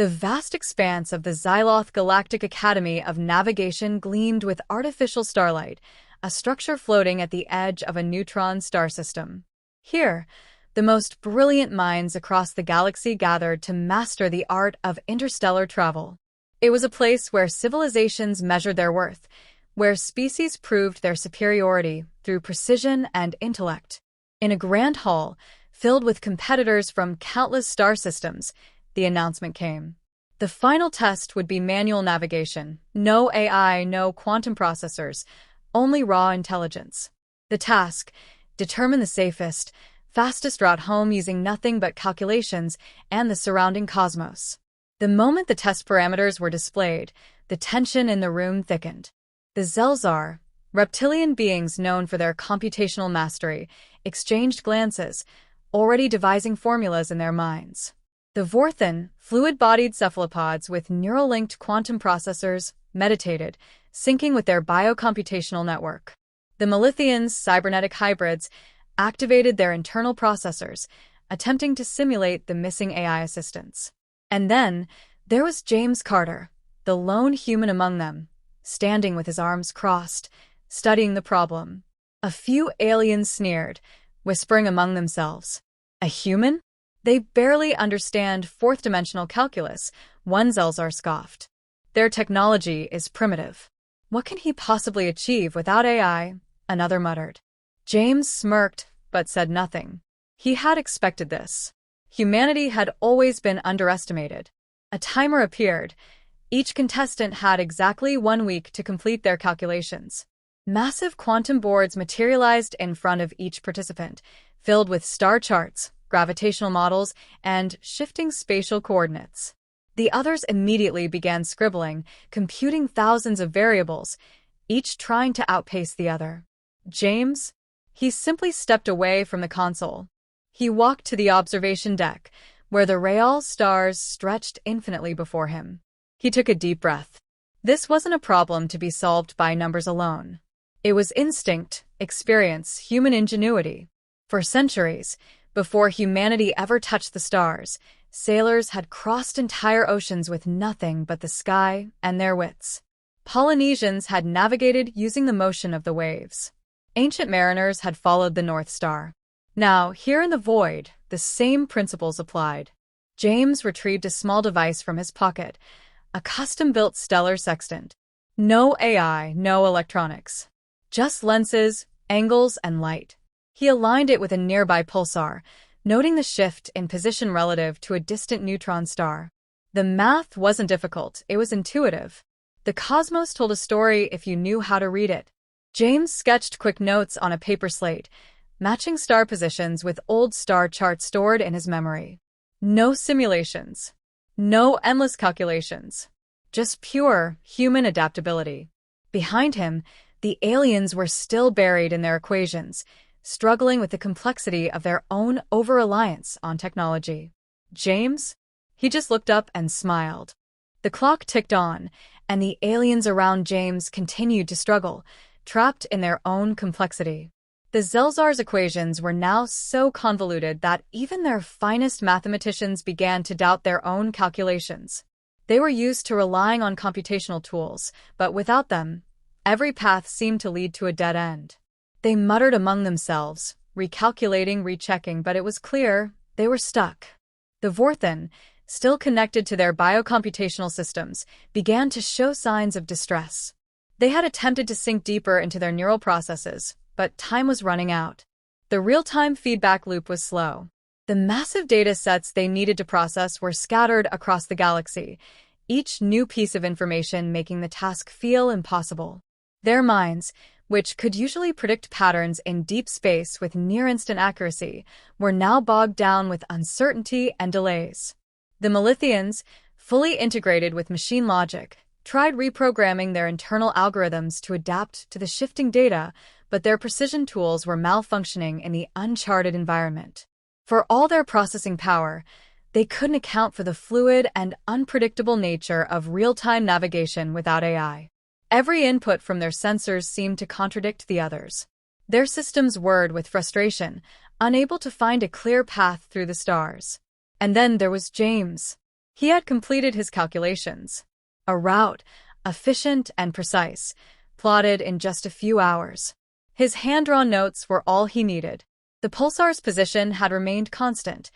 The vast expanse of the Xyloth Galactic Academy of Navigation gleamed with artificial starlight, a structure floating at the edge of a neutron star system. Here, the most brilliant minds across the galaxy gathered to master the art of interstellar travel. It was a place where civilizations measured their worth, where species proved their superiority through precision and intellect. In a grand hall, filled with competitors from countless star systems, the announcement came. The final test would be manual navigation. No AI, no quantum processors, only raw intelligence. The task: determine the safest, fastest route home using nothing but calculations and the surrounding cosmos. The moment the test parameters were displayed, the tension in the room thickened. The Xelzar, reptilian beings known for their computational mastery, exchanged glances, already devising formulas in their minds. The Vorthan, fluid-bodied cephalopods with neural-linked quantum processors, meditated, syncing with their biocomputational network. The Melithians, cybernetic hybrids, activated their internal processors, attempting to simulate the missing AI assistants. And then, there was James Carter, the lone human among them, standing with his arms crossed, studying the problem. A few aliens sneered, whispering among themselves. A human? They barely understand fourth-dimensional calculus, one Xelzar scoffed. Their technology is primitive. What can he possibly achieve without AI? Another muttered. James smirked, but said nothing. He had expected this. Humanity had always been underestimated. A timer appeared. Each contestant had exactly 1 week to complete their calculations. Massive quantum boards materialized in front of each participant, filled with star charts, gravitational models, and shifting spatial coordinates. The others immediately began scribbling, computing thousands of variables, each trying to outpace the other. James? He simply stepped away from the console. He walked to the observation deck, where the Real stars stretched infinitely before him. He took a deep breath. This wasn't a problem to be solved by numbers alone. It was instinct, experience, human ingenuity. For centuries, before humanity ever touched the stars, sailors had crossed entire oceans with nothing but the sky and their wits. Polynesians had navigated using the motion of the waves. Ancient mariners had followed the North Star. Now, here in the void, the same principles applied. James retrieved a small device from his pocket, a custom-built stellar sextant. No AI, no electronics. Just lenses, angles, and light. He aligned it with a nearby pulsar, noting the shift in position relative to a distant neutron star. The math wasn't difficult, it was intuitive. The cosmos told a story if you knew how to read it. James sketched quick notes on a paper slate, matching star positions with old star charts stored in his memory. No simulations. No endless calculations. Just pure, human adaptability. Behind him, the aliens were still buried in their equations, struggling with the complexity of their own over-reliance on technology. James? He just looked up and smiled. The clock ticked on, and the aliens around James continued to struggle, trapped in their own complexity. The Xelzar's equations were now so convoluted that even their finest mathematicians began to doubt their own calculations. They were used to relying on computational tools, but without them, every path seemed to lead to a dead end. They muttered among themselves, recalculating, rechecking, but it was clear they were stuck. The Vorthan, still connected to their biocomputational systems, began to show signs of distress. They had attempted to sink deeper into their neural processes, but time was running out. The real-time feedback loop was slow. The massive data sets they needed to process were scattered across the galaxy, each new piece of information making the task feel impossible. Their minds, which could usually predict patterns in deep space with near-instant accuracy, were now bogged down with uncertainty and delays. The Melithians, fully integrated with machine logic, tried reprogramming their internal algorithms to adapt to the shifting data, but their precision tools were malfunctioning in the uncharted environment. For all their processing power, they couldn't account for the fluid and unpredictable nature of real-time navigation without AI. Every input from their sensors seemed to contradict the others. Their systems whirred with frustration, unable to find a clear path through the stars. And then there was James. He had completed his calculations. A route, efficient and precise, plotted in just a few hours. His hand-drawn notes were all he needed. The pulsar's position had remained constant.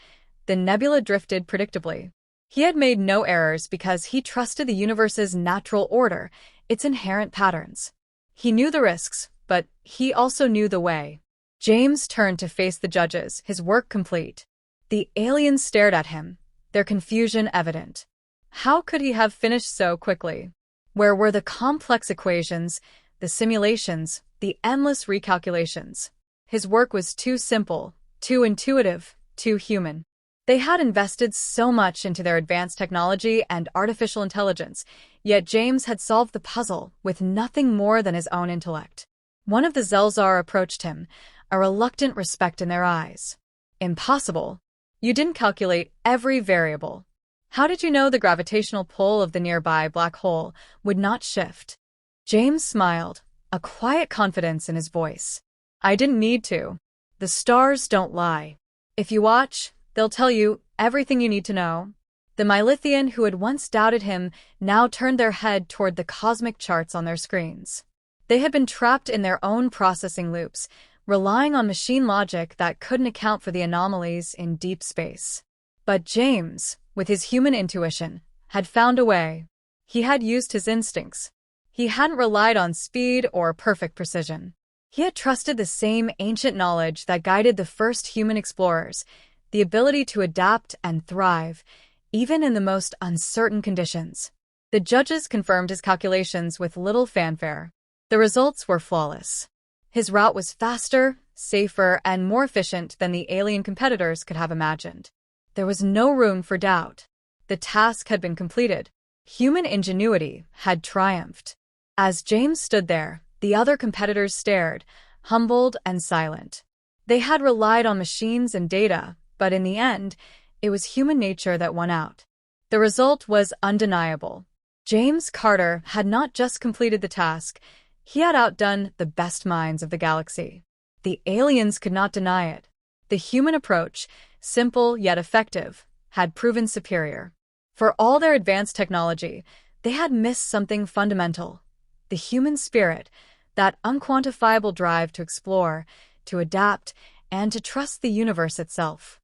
The nebula drifted predictably. He had made no errors because he trusted the universe's natural order, its inherent patterns. He knew the risks, but he also knew the way. James turned to face the judges, his work complete. The aliens stared at him, their confusion evident. How could he have finished so quickly? Where were the complex equations, the simulations, the endless recalculations? His work was too simple, too intuitive, too human. They had invested so much into their advanced technology and artificial intelligence, yet James had solved the puzzle with nothing more than his own intellect. One of the Zelzar approached him, a reluctant respect in their eyes. Impossible. You didn't calculate every variable. How did you know the gravitational pull of the nearby black hole would not shift? James smiled, a quiet confidence in his voice. I didn't need to. The stars don't lie. If you watch, they'll tell you everything you need to know. The Mylithian who had once doubted him now turned their head toward the cosmic charts on their screens. They had been trapped in their own processing loops, relying on machine logic that couldn't account for the anomalies in deep space. But James, with his human intuition, had found a way. He had used his instincts. He hadn't relied on speed or perfect precision. He had trusted the same ancient knowledge that guided the first human explorers, the ability to adapt and thrive, even in the most uncertain conditions. The judges confirmed his calculations with little fanfare. The results were flawless. His route was faster, safer, and more efficient than the alien competitors could have imagined. There was no room for doubt. The task had been completed. Human ingenuity had triumphed. As James stood there, the other competitors stared, humbled and silent. They had relied on machines and data, but in the end, it was human nature that won out. The result was undeniable. James Carter had not just completed the task, he had outdone the best minds of the galaxy. The aliens could not deny it. The human approach, simple yet effective, had proven superior. For all their advanced technology, they had missed something fundamental. The human spirit, that unquantifiable drive to explore, to adapt, and to trust the universe itself.